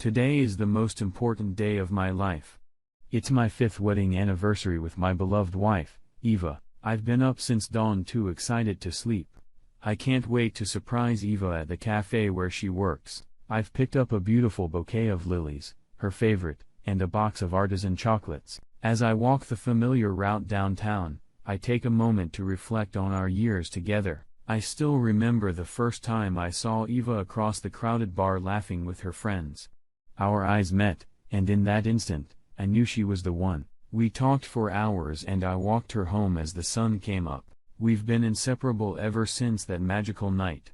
Today is the most important day of my life. It's my 5th wedding anniversary with my beloved wife, Eva. I've been up since dawn, too excited to sleep. I can't wait to surprise Eva at the cafe where she works. I've picked up a beautiful bouquet of lilies, her favorite, and a box of artisan chocolates. As I walk the familiar route downtown, I take a moment to reflect on our years together. I still remember the first time I saw Eva across the crowded bar laughing with her friends. Our eyes met, and in that instant, I knew she was the one. We talked for hours and I walked her home as the sun came up. We've been inseparable ever since that magical night.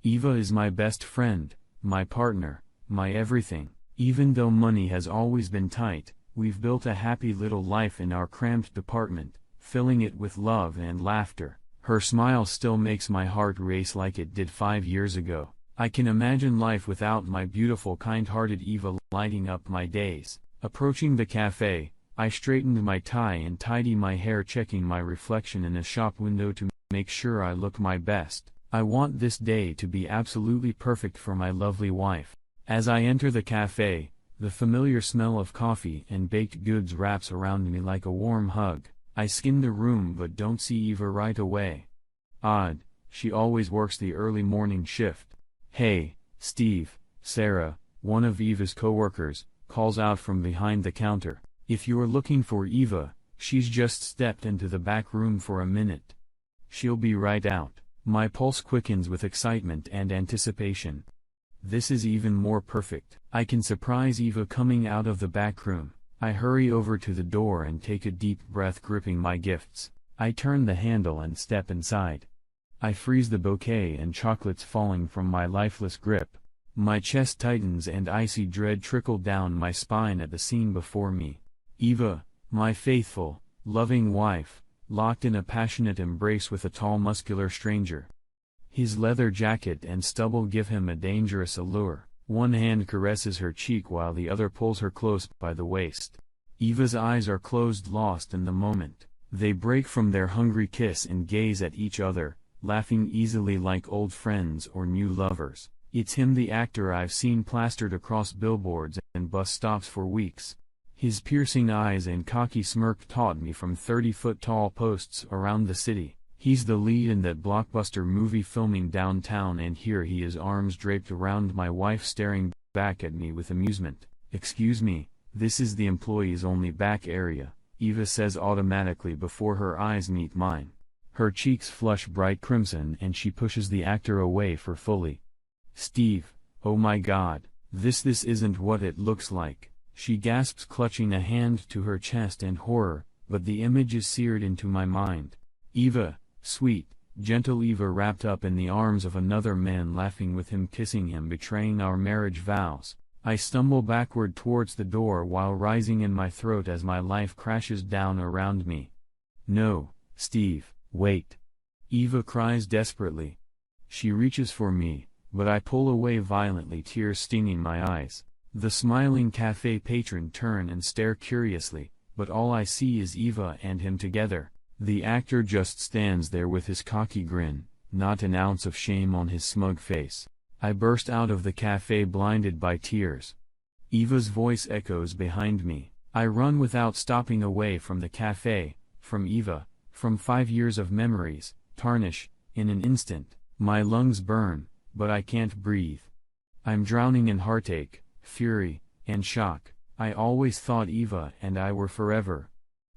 Eva is my best friend, my partner, my everything. Even though money has always been tight, we've built a happy little life in our cramped apartment, filling it with love and laughter. Her smile still makes my heart race like it did 5 years ago. I can imagine life without my beautiful, kind-hearted Eva lighting up my days. Approaching the cafe, I straightened my tie and tidy my hair, checking my reflection in a shop window to make sure I look my best. I want this day to be absolutely perfect for my lovely wife. As I enter the cafe, the familiar smell of coffee and baked goods wraps around me like a warm hug. I scan the room but don't see Eva right away. Odd, she always works the early morning shift. Hey, Steve, Sarah, one of Eva's coworkers, calls out from behind the counter. If you're looking for Eva, she's just stepped into the back room for a minute. She'll be right out. My pulse quickens with excitement and anticipation. This is even more perfect. I can surprise Eva coming out of the back room. I hurry over to the door and take a deep breath, gripping my gifts. I turn the handle and step inside. I freeze, the bouquet and chocolates falling from my lifeless grip. My chest tightens and icy dread trickle down my spine at the scene before me. Eva, my faithful, loving wife, locked in a passionate embrace with a tall, muscular stranger. His leather jacket and stubble give him a dangerous allure. One hand caresses her cheek while the other pulls her close by the waist. Eva's eyes are closed, lost in the moment. They break from their hungry kiss and gaze at each other, laughing easily like old friends or new lovers. It's him, the actor I've seen plastered across billboards and bus stops for weeks. His piercing eyes and cocky smirk taught me from 30-foot-tall posts around the city. He's the lead in that blockbuster movie filming downtown, and here he is, arms draped around my wife, staring back at me with amusement. "Excuse me, this is the employees-only back area," Eva says automatically before her eyes meet mine. Her cheeks flush bright crimson and she pushes the actor away forcefully. "Steve, oh my God, this isn't what it looks like," she gasps, clutching a hand to her chest in horror, but the image is seared into my mind. Eva, sweet, gentle Eva, wrapped up in the arms of another man, laughing with him, kissing him, betraying our marriage vows. I stumble backward towards the door while rising in my throat as my life crashes down around me. "No, Steve, wait!" Eva cries desperately. She reaches for me, but I pull away violently, tears stinging my eyes. The smiling cafe patron turn and stare curiously, but all I see is Eva and him together. The actor just stands there with his cocky grin, not an ounce of shame on his smug face. I burst out of the cafe, blinded by tears. Eva's voice echoes behind me. I run without stopping, away from the cafe, from Eva, from 5 years of memories, tarnish, in an instant. My lungs burn, but I can't breathe. I'm drowning in heartache, fury, and shock. I always thought Eva and I were forever.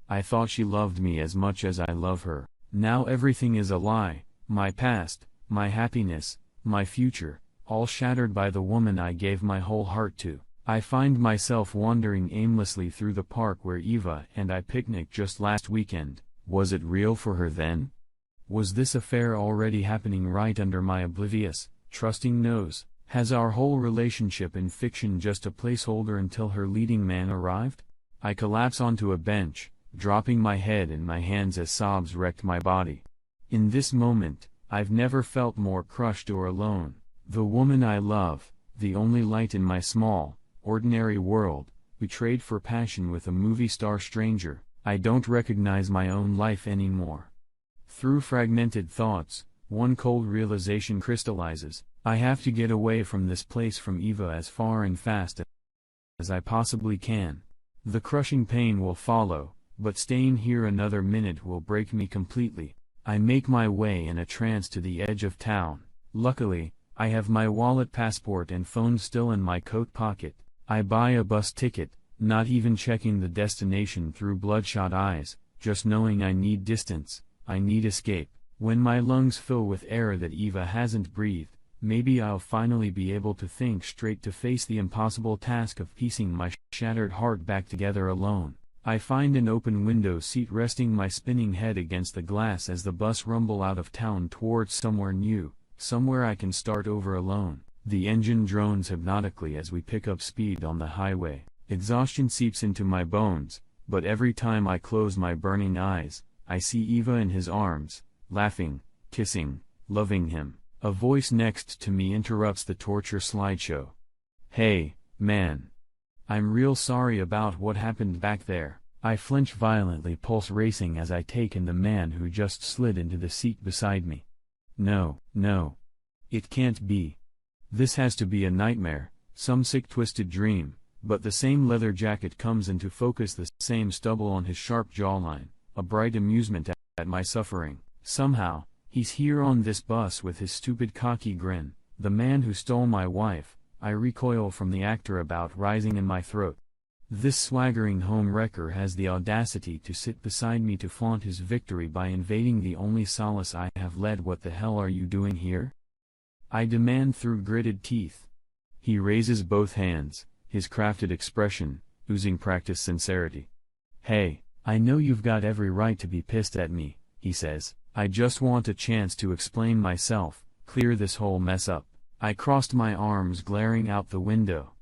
I thought she loved me as much as I love her. Now everything is a lie, my past, my happiness, my future, all shattered by the woman I gave my whole heart to. I find myself wandering aimlessly through the park where Eva and I picnicked just last weekend. Was it real for her then? Was this affair already happening right under my oblivious, trusting nose? Has our whole relationship in fiction just a placeholder until her leading man arrived? I collapse onto a bench, dropping my head in my hands as sobs wrecked my body. In this moment, I've never felt more crushed or alone. The woman I love, the only light in my small, ordinary world, betrayed for passion with a movie star stranger. I don't recognize my own life anymore. Through fragmented thoughts, one cold realization crystallizes. I have to get away from this place, from Eva, as far and fast as I possibly can. The crushing pain will follow, but staying here another minute will break me completely. I make my way in a trance to the edge of town. Luckily, I have my wallet, passport and phone still in my coat pocket. I buy a bus ticket, not even checking the destination through bloodshot eyes, just knowing I need distance, I need escape. When my lungs fill with air that Eva hasn't breathed, maybe I'll finally be able to think straight to face the impossible task of piecing my shattered heart back together alone. I find an open window seat, resting my spinning head against the glass as the bus rumble out of town towards somewhere new, somewhere I can start over alone. The engine drones hypnotically as we pick up speed on the highway. Exhaustion seeps into my bones, but every time I close my burning eyes, I see Eva in his arms, laughing, kissing, loving him. A voice next to me interrupts the torture slideshow. "Hey, man. I'm real sorry about what happened back there." I flinch violently, pulse racing as I take in the man who just slid into the seat beside me. No. It can't be. This has to be a nightmare, some sick twisted dream, but the same leather jacket comes into focus, the same stubble on his sharp jawline, a bright amusement at my suffering. Somehow, he's here on this bus with his stupid cocky grin, the man who stole my wife. I recoil from the actor about rising in my throat. This swaggering homewrecker has the audacity to sit beside me to flaunt his victory by invading the only solace I have led. What the hell are you doing here? I demand through gritted teeth. He raises both hands, his crafted expression, oozing practiced sincerity. "Hey, I know you've got every right to be pissed at me," he says. "I just want a chance to explain myself, clear this whole mess up." I crossed my arms, glaring out the window.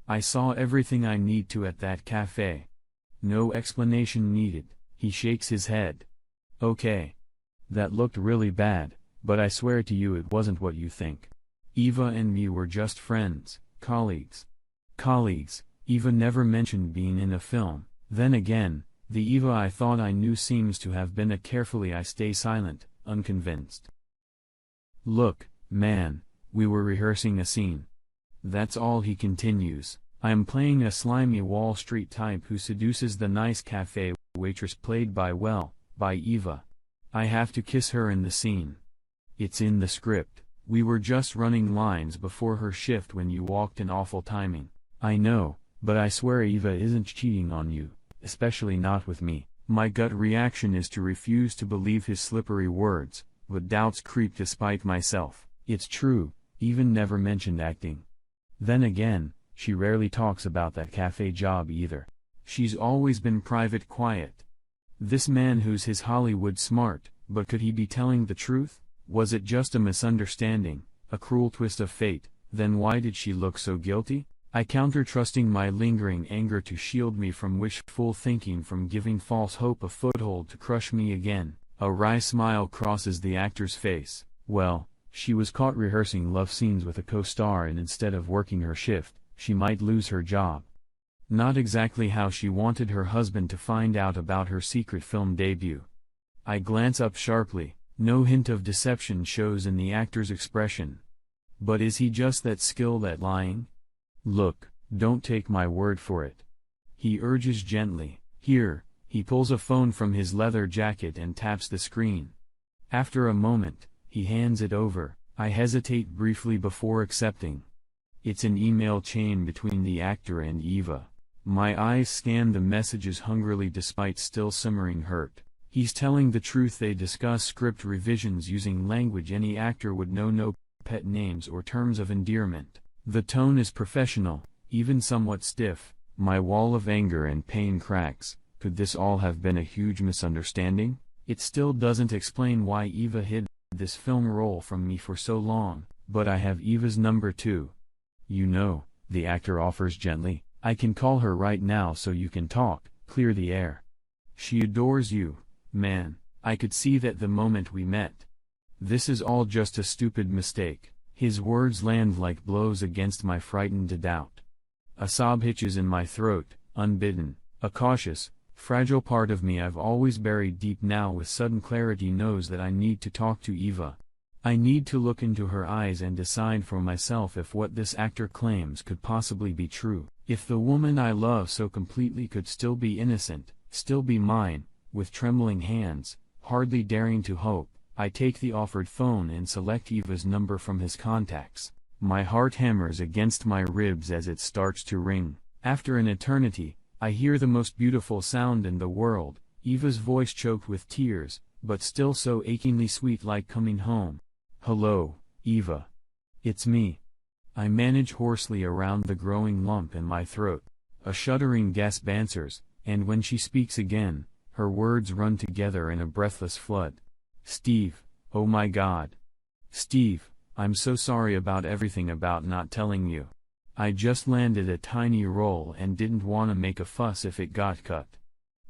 I saw everything I need to at that cafe. No explanation needed. He shakes his head. "Okay. That looked really bad, but I swear to you it wasn't what you think. Eva and me were just friends, colleagues." Colleagues. Eva never mentioned being in a film. Then again, the Eva I thought I knew seems to have been a carefully. I stay silent, unconvinced. "Look, man, we were rehearsing a scene. That's all," he continues. "I am playing a slimy Wall Street type who seduces the nice cafe waitress played by Eva. I have to kiss her in the scene. It's in the script. We were just running lines before her shift when you walked in. Awful timing. I know, but I swear Eva isn't cheating on you, especially not with me." My gut reaction is to refuse to believe his slippery words, but doubts creep despite myself. It's true, Eva never mentioned acting. Then again, she rarely talks about that cafe job either. She's always been private, quiet. This man who's his Hollywood smart, but could he be telling the truth? Was it just a misunderstanding, a cruel twist of fate? Then why did she look so guilty? I counter, trusting my lingering anger to shield me from wishful thinking, from giving false hope a foothold to crush me again. A wry smile crosses the actor's face. Well, she was caught rehearsing love scenes with a co-star, and instead of working her shift, she might lose her job. Not exactly how she wanted her husband to find out about her secret film debut. I glance up sharply. No hint of deception shows in the actor's expression. But is he just that skilled at lying? "Look, don't take my word for it," he urges gently. "Here." He pulls a phone from his leather jacket and taps the screen. After a moment, he hands it over. I hesitate briefly before accepting. It's an email chain between the actor and Eva. My eyes scan the messages hungrily despite still simmering hurt. He's telling the truth. They discuss script revisions using language any actor would know. No pet names or terms of endearment. The tone is professional, even somewhat stiff. My wall of anger and pain cracks. Could this all have been a huge misunderstanding? It still doesn't explain why Eva hid this film role from me for so long, but I have Eva's number too. "You know," the actor offers gently, "I can call her right now so you can talk, clear the air. She adores you, man. I could see that the moment we met. This is all just a stupid mistake." His words land like blows against my frightened doubt. A sob hitches in my throat, unbidden. A cautious, fragile part of me I've always buried deep now with sudden clarity knows that I need to talk to Eva. I need to look into her eyes and decide for myself if what this actor claims could possibly be true. If the woman I love so completely could still be innocent, still be mine, with trembling hands, hardly daring to hope, I take the offered phone and select Eva's number from his contacts. My heart hammers against my ribs as it starts to ring. After an eternity, I hear the most beautiful sound in the world, Eva's voice choked with tears, but still so achingly sweet, like coming home. "Hello, Eva. It's me." I manage hoarsely around the growing lump in my throat. A shuddering gasp answers, and when she speaks again, her words run together in a breathless flood. "Steve, oh my God. Steve, I'm so sorry about everything, about not telling you. I just landed a tiny role and didn't want to make a fuss if it got cut.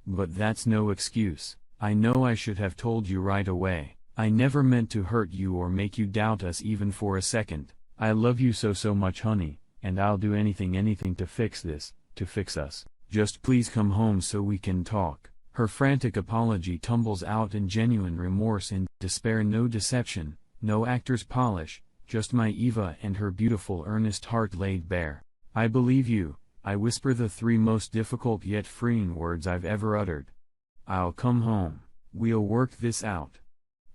But that's no excuse. I know I should have told you right away. I never meant to hurt you or make you doubt us even for a second. I love you so much, honey, and I'll do anything to fix this, to fix us. Just please come home so we can talk." Her frantic apology tumbles out in genuine remorse and despair, no deception, no actor's polish, just my Eva and her beautiful earnest heart laid bare. "I believe you," I whisper, the three most difficult yet freeing words I've ever uttered. "I'll come home. We'll work this out."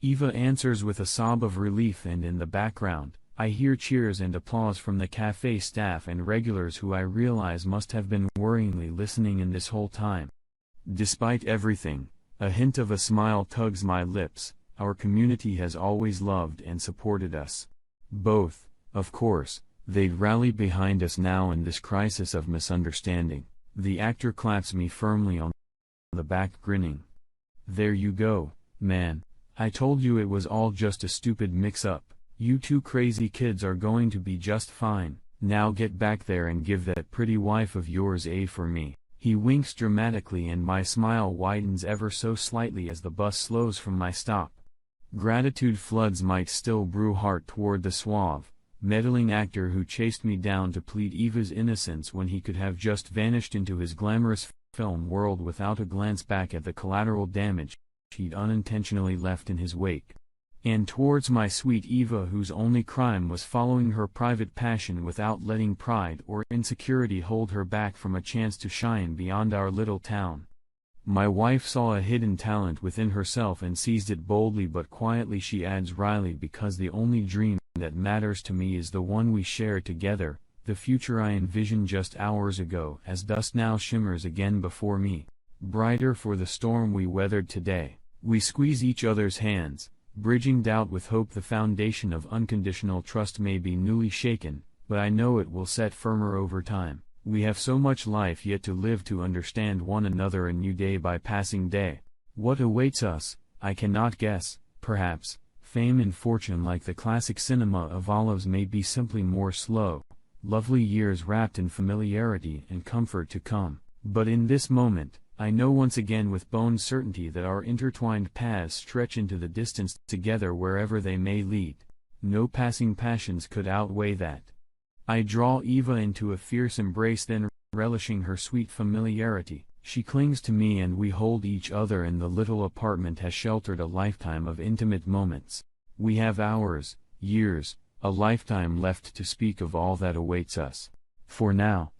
Eva answers with a sob of relief, and in the background, I hear cheers and applause from the cafe staff and regulars who I realize must have been worryingly listening in this whole time. Despite everything, a hint of a smile tugs my lips. Our community has always loved and supported us. Both, of course, they'd rally behind us now in this crisis of misunderstanding. The actor claps me firmly on the back, grinning. "There you go, man. I told you it was all just a stupid mix-up. You two crazy kids are going to be just fine. Now get back there and give that pretty wife of yours A for me." He winks dramatically and my smile widens ever so slightly as the bus slows from my stop. Gratitude floods my still brew heart toward the suave, meddling actor who chased me down to plead Eva's innocence when he could have just vanished into his glamorous film world without a glance back at the collateral damage he'd unintentionally left in his wake. And towards my sweet Eva, whose only crime was following her private passion without letting pride or insecurity hold her back from a chance to shine beyond our little town. My wife saw a hidden talent within herself and seized it boldly but quietly, she adds wryly, because the only dream that matters to me is the one we share together, the future I envisioned just hours ago, as dust now shimmers again before me, brighter for the storm we weathered today. We squeeze each other's hands, bridging doubt with hope. The foundation of unconditional trust may be newly shaken, but I know it will set firmer over time. We have so much life yet to live to understand one another anew day by passing day. What awaits us, I cannot guess. Perhaps, fame and fortune, like the classic cinema of olives, may be simply more slow, lovely years wrapped in familiarity and comfort to come. But in this moment, I know once again with bone certainty that our intertwined paths stretch into the distance together wherever they may lead. No passing passions could outweigh that. I draw Eva into a fierce embrace, then, relishing her sweet familiarity, she clings to me and we hold each other, and the little apartment has sheltered a lifetime of intimate moments. We have hours, years, a lifetime left to speak of all that awaits us. For now,